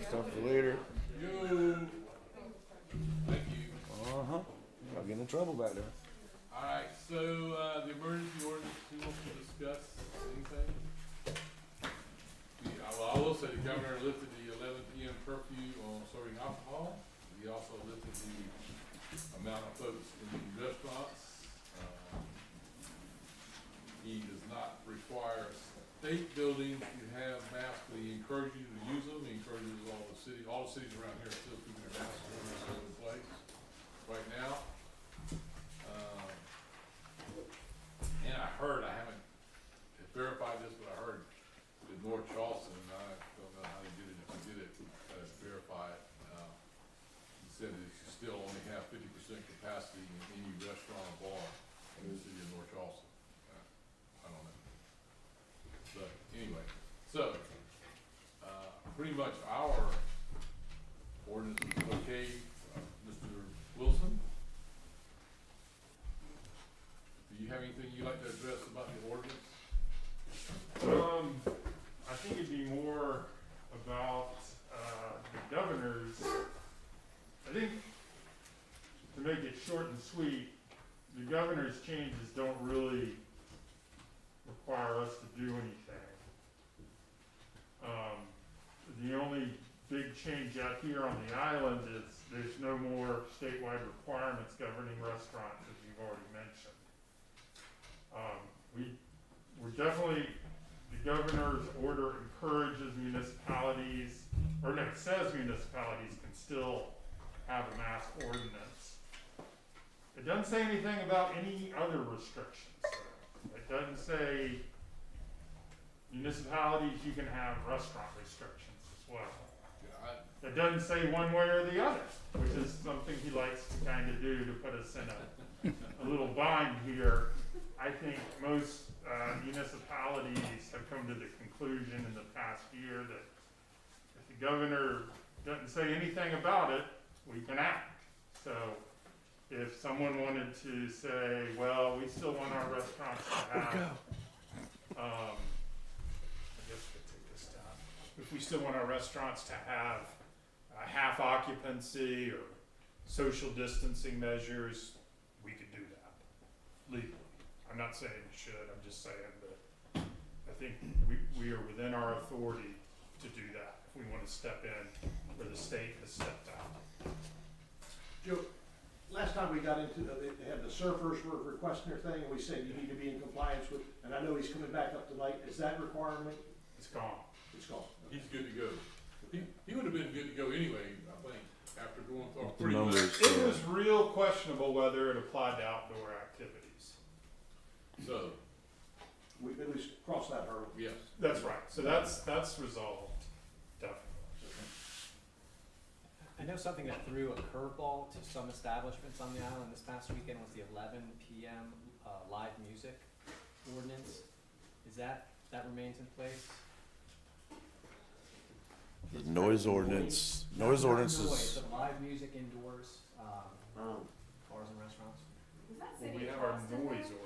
stuff for later. Yo. Thank you. I'll get in trouble back there. Alright, so, the emergency ordinance, who wants to discuss anything? Well, I will say the governor lifted the 11 p.m. curfew on serving alcohol. He also lifted the amount of folks in the restaurants. He does not require state buildings to have masks, but he encourages you to use them. He encourages all the cities around here are still keeping their masks in place right now. And I heard, I haven't verified this, but I heard that North Charleston, and I don't know how they did it, if they did it, verify it. He said that you still only have 50% capacity in any restaurant or bar in the city of North Charleston. I don't know. But anyway, so, pretty much our ordinance is okay. Mr. Wilson? Do you have anything you'd like to address about the ordinance? I think it'd be more about, the governor's, I think, to make it short and sweet, the governor's changes don't really require us to do anything. The only big change out here on the island is there's no more statewide requirements governing restaurants, as you've already mentioned. We're definitely, the governor's order encourages municipalities, or no, it says municipalities can still have a mask ordinance. It doesn't say anything about any other restrictions. It doesn't say municipalities, you can have restaurant restrictions as well. It doesn't say one way or the other, which is something he likes to kind of do to put us in a little bind here. I think most municipalities have come to the conclusion in the past year that if the governor doesn't say anything about it, we can act. So if someone wanted to say, well, we still want our restaurants to have, I guess we could take this down. If we still want our restaurants to have half occupancy or social distancing measures, we could do that legally. I'm not saying we should, I'm just saying that I think we are within our authority to do that if we want to step in where the state has stepped out. Joe, last time we got into, they had the surfers were requesting their thing, and we said you need to be in compliance with, and I know he's coming back up tonight, is that requirement? It's gone. It's gone. He's good to go. He would have been good to go anyway, I think, after going through The pretty much. numbers. It was real questionable whether it applied to outdoor activities. So, We at least crossed that hurdle. yes. That's right, so that's resolved, definitely. I know something that threw a curveball to some establishments on the island this past weekend was the 11 p.m. Live music ordinance. Is that remains in place? The noise ordinance. Noise Not ordinance noise, is. but live music indoors, bars and restaurants. Well, we have our noise ordinance.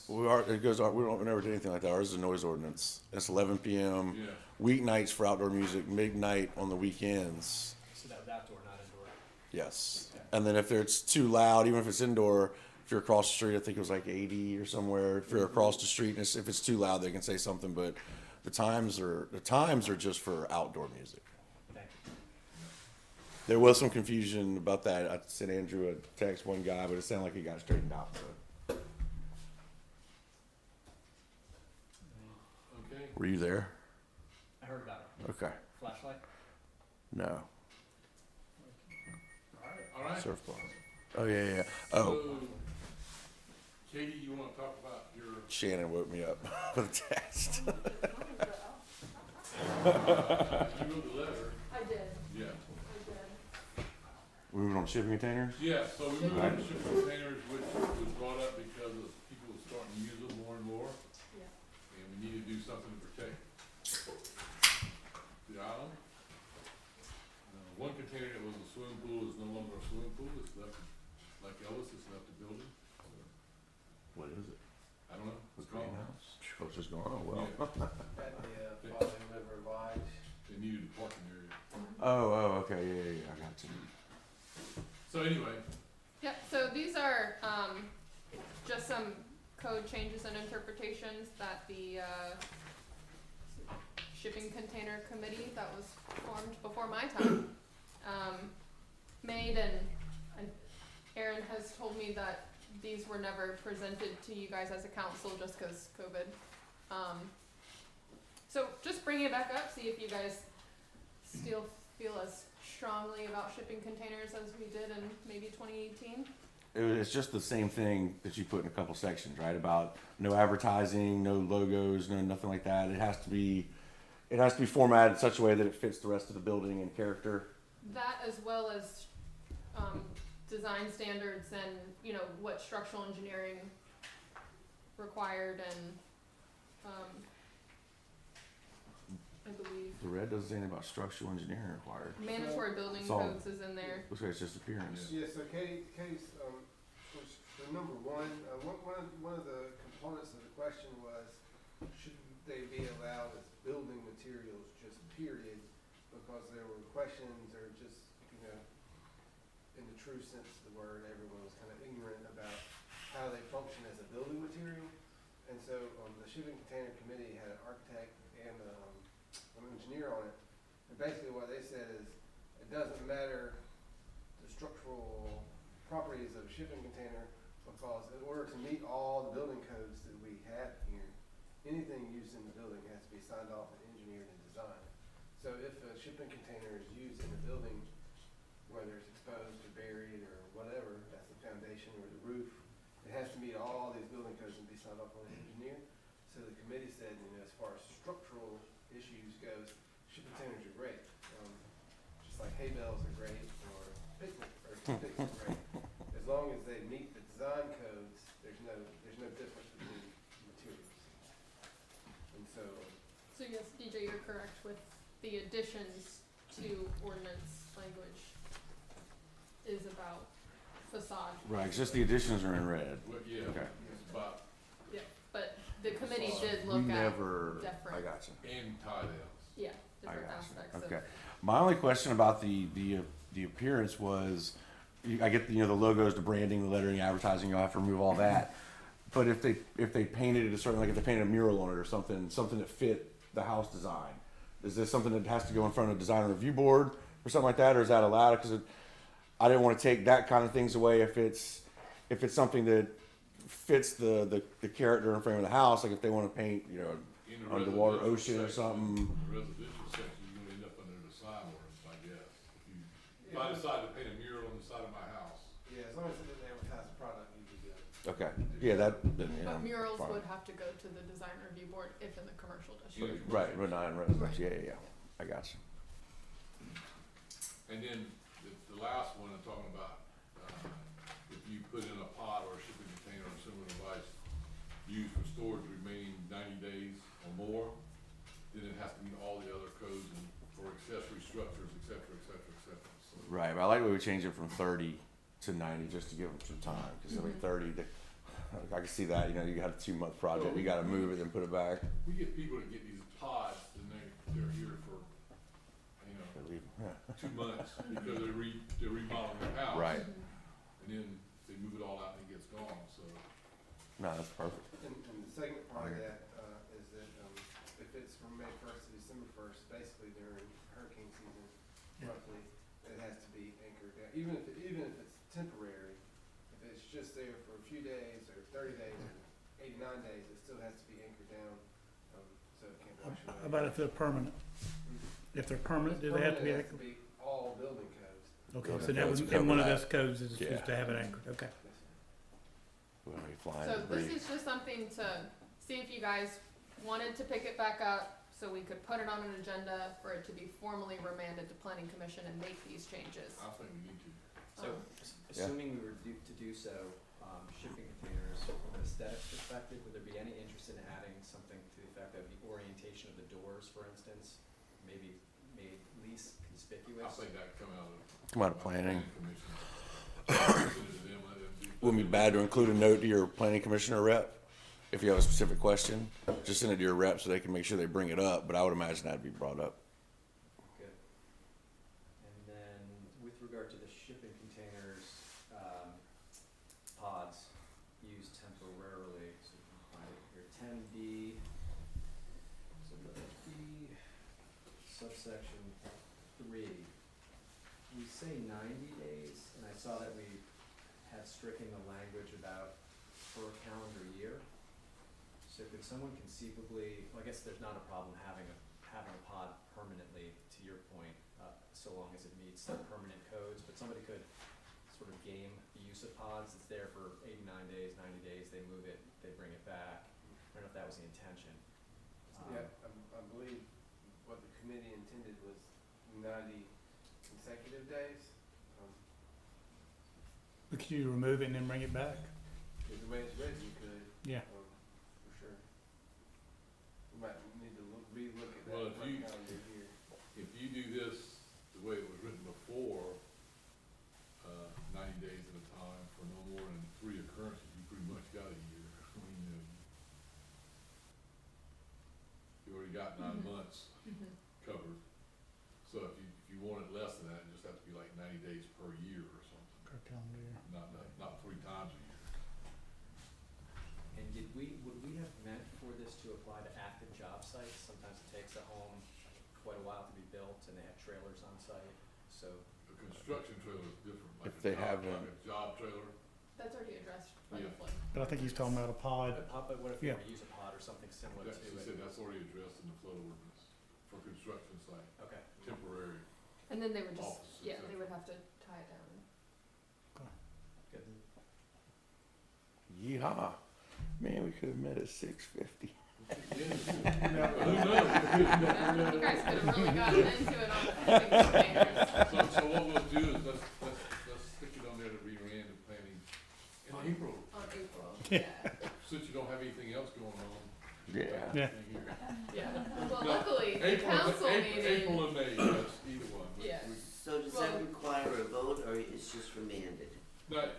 We don't never do anything like that. Ours is a noise ordinance. It's 11 p.m. Yeah. weeknights for outdoor music, midnight on the weekends. So that was outdoor, not indoor. Yes. And then if it's too loud, even if it's indoor, if you're across the street, I think it was like 80 or somewhere. If you're across the street, and if it's too loud, they can say something. But the times are just for outdoor music. Thank you. There was some confusion about that. I sent Andrew a text, one guy, but it sounded like it got straightened out. So. Okay. Were you there? I heard about it. Okay. Flashlight? No. All right. Surfboard. Oh yeah. Oh, So, Katie, you want to talk about your? Shannon woke me up with a text. You wrote the letter. I did, Yeah. I did. We moving on shipping containers. Yeah. So we moved on to shipping containers, which was brought up because of people starting to use them more and more, Yeah. and we need to do something to protect the island. One container that was a swimming pool is no longer a swimming pool. It's left, like Ellis, it's left the building. What is it? I don't know. The It's gone. greenhouse. Oh, it's just gone. Oh well. Yeah. Had the Folly River Lodge. They needed a parking area. Okay, yeah, I got you. So anyway, Yep, so these are, just some code changes and interpretations that the, shipping container committee that was formed before my time, made, and Aaron has told me that these were never presented to you guys as a council just cause COVID. So just bring it back up, see if you guys still feel as strongly about shipping containers as we did in maybe 2018. It's just the same thing that you put in a couple sections, right? About no advertising, no logos, no nothing like that. It has to be formatted in such a way that it fits the rest of the building and character. That as well as design standards and, you know, what structural engineering required and, I believe The red doesn't say anything about structural engineering required. mandatory building It's all- codes is in there. Looks like it's just appearance. Yeah, so Katie's, for number one, one of the components of the question was, should they be allowed as building materials, just period? Because there were questions, or just, you know, in the true sense of the word, everyone was kind of ignorant about how they function as a building material. And so, the shipping container committee had an architect and, an engineer on it. And basically what they said is, it doesn't matter the structural properties of a shipping container, because in order to meet all the building codes that we have here, anything used in the building has to be signed off and engineered and designed. So if a shipping container is used in a building, whether it's exposed or buried or whatever, that's the foundation or the roof, it has to meet all these building codes and be signed off on and engineered. So the committee said, you know, as far as structural issues goes, shipping containers are great. Just like hay bales are great, or picnics are great. As long as they meet the design codes, there's no difference between materials. And so, So yes, DJ, you're correct with the additions to ordinance language is about facade. Right, it's just the additions are in red. well, yeah, Okay. it's about, Yeah, but the committee did We look at never, I different, got you. and tie downs. yeah, I different got aspects you. of. Okay. My only question about the appearance was, I get the, you know, the logos, the branding, the lettering, advertising. You'll have to remove all that. But if they painted it a certain, like if they painted a mural on it or something that fit the house design, is this something that has to go in front of a design review board or something like that, or is that allowed? Because I didn't want to take that kind of things away if it's something that fits the character and frame of the house. Like if they want to paint, you know, In the underwater residential ocean or section, something. the residential section, you're gonna end up under the sign ordinance, I guess. If I decide to paint a mural on the side of my house, yeah, as long as it didn't advertise the product, you could do it. Okay. Yeah, that. Then, yeah, But murals fine. would have to go to the design review board if in the commercial district. Right, Rhode Island residential. Yeah. I got you. and then the last one I'm talking about, if you put in a pot or a shipping container or similar device used for storage remaining 90 days or more, then it has to meet all the other codes and for accessory structures, et cetera, et cetera, et cetera. So, Right, but I like the way we changed it from 30 to 90 just to give them some time. Because I mean, 30, I can see that. You know, you got a 2-month project, you got to move it and put it back. we get people that get these pods and they're here for, you know, 2 months because they're remodeling their house. Right. And then they move it all out and it gets gone, so. No, that's perfect. And the second part of that, is that, if it's from May 1st to December 1st, basically during hurricane season, Yeah. roughly, it has to be anchored down. Even if it's temporary, if it's just there for a few days or 30 days or 89 days, it still has to be anchored down, so it can't wash away. How about if they're permanent? If they're permanent, do they have to be Permanent, anchored? it has to be all building codes. Okay, Okay, so that let's was, cover in one of that. those codes is Yeah. just to have it anchored, okay. Yes, sir. When we fly So and this breathe. is just something to see if you guys wanted to pick it back up, so we could put it on an agenda for it to be formally remanded to planning commission and make these changes. I think we need to. So, assuming we were to do so, shipping containers, from an aesthetics perspective, would there be any interest in adding something to the effect of the orientation of the doors, for instance, maybe made least I conspicuous? think that come out of. Come out of planning. Commission. Send it to them, let them do- Wouldn't be bad to include a note to your planning commissioner rep if you have a specific question. Just send it to your rep so they can make sure they bring it up. But I would imagine that'd be brought up. Good. regard to the shipping containers, pods used temporarily, so we can find it here, 10B, so letter B, subsection 3. We say 90 days, and I saw that we had stricken the language about per calendar year. So could someone conceivably, well, I guess there's not a problem having a pod permanently, to your point, so long as it meets the permanent codes, but somebody could sort of game the use of pods. It's there for 89 days, 90 days, they move it, they bring it back. I don't know if that was the intention. Yeah, I believe what the committee intended was 90 consecutive days. But could you remove it and then bring it back? If the way it's written, you could, Yeah. for sure. We might need to relook at that Well, per calendar year. If you do this the way it was written before, 90 days at a time for no more than 3 occurrences, you pretty much got a year. I mean, you already got 9 months covered. So if you want it less than that, it just have to be like 90 days per year or something, Per calendar year. not 3 times a year. And would we have meant for this to apply to active job sites? Sometimes it takes a home quite a while to be built and they have trailers on site, so. A construction trailer is different, like If they have like a job trailer. That's already addressed by the Yeah. flood. But I think he's talking about a pod. But what if we Yeah. were to use a pod or something similar to She it? said that's already addressed in the flood ordinance for construction site, Okay. temporary. And then they would just, Offices, yeah, they etc. would have to tie it down. Good. Yeehaw. Man, we could have met at 6:50. Who knows? You guys could have really gotten into it on the shipping containers. So what we'll do is let's stick it on there to be ran and planning in April, On April, yeah. since you don't have anything else going on. Yeah. Yeah. Yeah, well, No, luckily, the April, council April, meeting, April and May, yes, either one. Yeah. So does that Well- require a vote, or it's just remanded?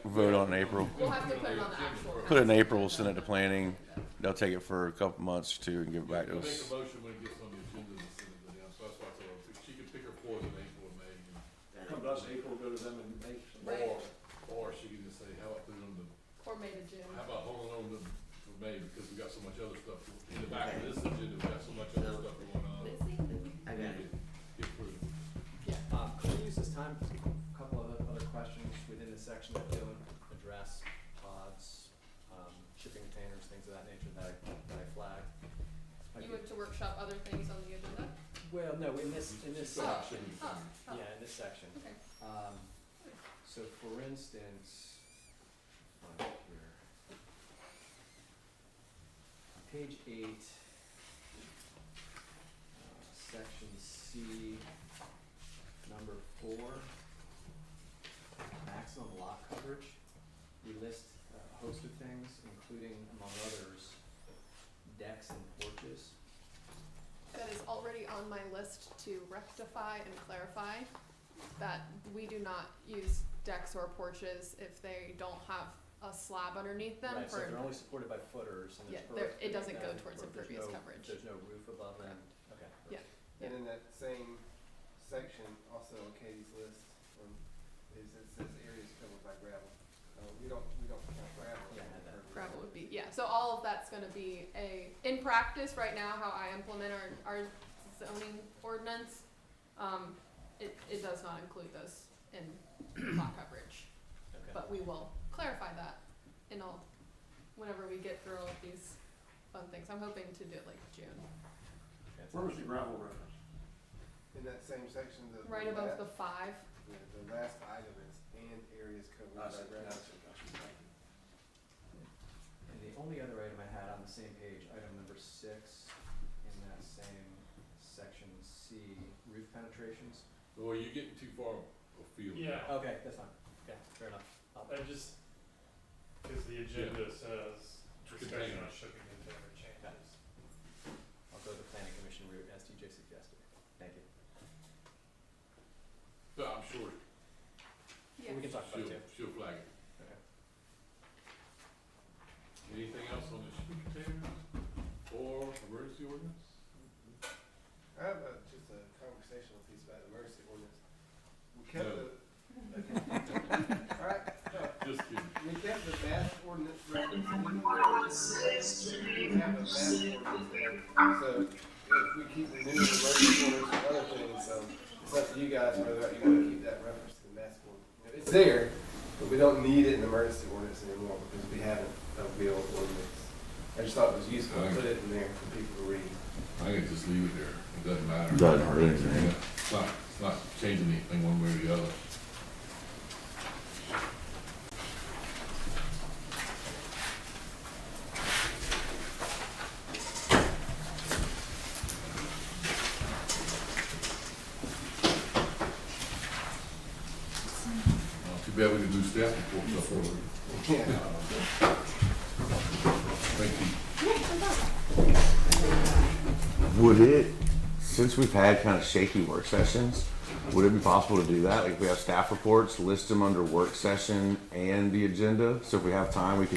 Vote on April. we'll have to put it on the actual. Put it in April, send it to planning. They'll take it for a couple months or two and give it back to Make us. a motion when it gets on the agenda and send it to them, so that's why I told her, she could pick her poison April and May, Come to us, April, go to them and make some. Right. or she could just say, how about putting on the, Or May to June. how about holding on to for May, because we got so much other stuff. In the back of this agenda, we got so much other stuff going on. I got it. Get through. Can we use this time, for a couple of other questions within the section that don't address pods, shipping containers, things of that nature that I flagged? You went to workshop other things on the agenda? Well, no, in this Oh, section, oh, oh. yeah, in this section. Okay. So for instance, find it here. On page 8, section C, number 4, maximum lot coverage. We list a host of things, including, among others, decks and porches. That is already on my list to rectify and clarify that we do not use decks or porches if they don't have a slab underneath them Right, so if for, they're only supported by footers and yeah, there's it earth doesn't go beneath them, towards or there's impervious no- coverage. There's no roof above them, okay. Yeah. And in that same section, also on Katie's list, it says areas covered by gravel. We don't count gravel. Yeah, I had that. Gravel would be, yeah, so all of that's gonna be in practice right now, how I implement our zoning ordinance, it does not include this in lot coverage. Okay. But we will clarify that whenever we get through all of these fun things. I'm hoping to do it like June. Okay, Where was the gravel reference? In that same section, Right above the 5. the last item is and areas covered by gravel. And the only other item I had on the same page, item number 6, in that same section C, roof penetrations. Or you're getting too far afield. Yeah, Okay, that's fine, okay, fair enough. I just, cause the agenda says discussion on Containers. shipping container changes. I'll go the planning commission route as TJ suggested, thank you. But I'm sure Yeah. We can talk about it too. she'll flag it. Okay. Anything else on the shipping containers or emergency ordinance? I have just a conversational piece about the emergency ordinance. We kept No. the, new emergency orders and other things, so it's up to you guys whether or not you wanna keep that reference to the mask one. It's there, but we don't need it in the emergency ordinance anymore because we haven't upheld ordinance. I just thought it was useful to put it in there for people to read. I can just leave it there, it doesn't matter. Doesn't hurt anything. Yeah, it's not changing anything one way or the other. Too bad we didn't do staff reports up earlier. Yeah. Thank you. Would it, since we've had kind of shaky work sessions, would it be possible to do that? Like if we have staff reports, list them under work session and the agenda? So if we have time, we could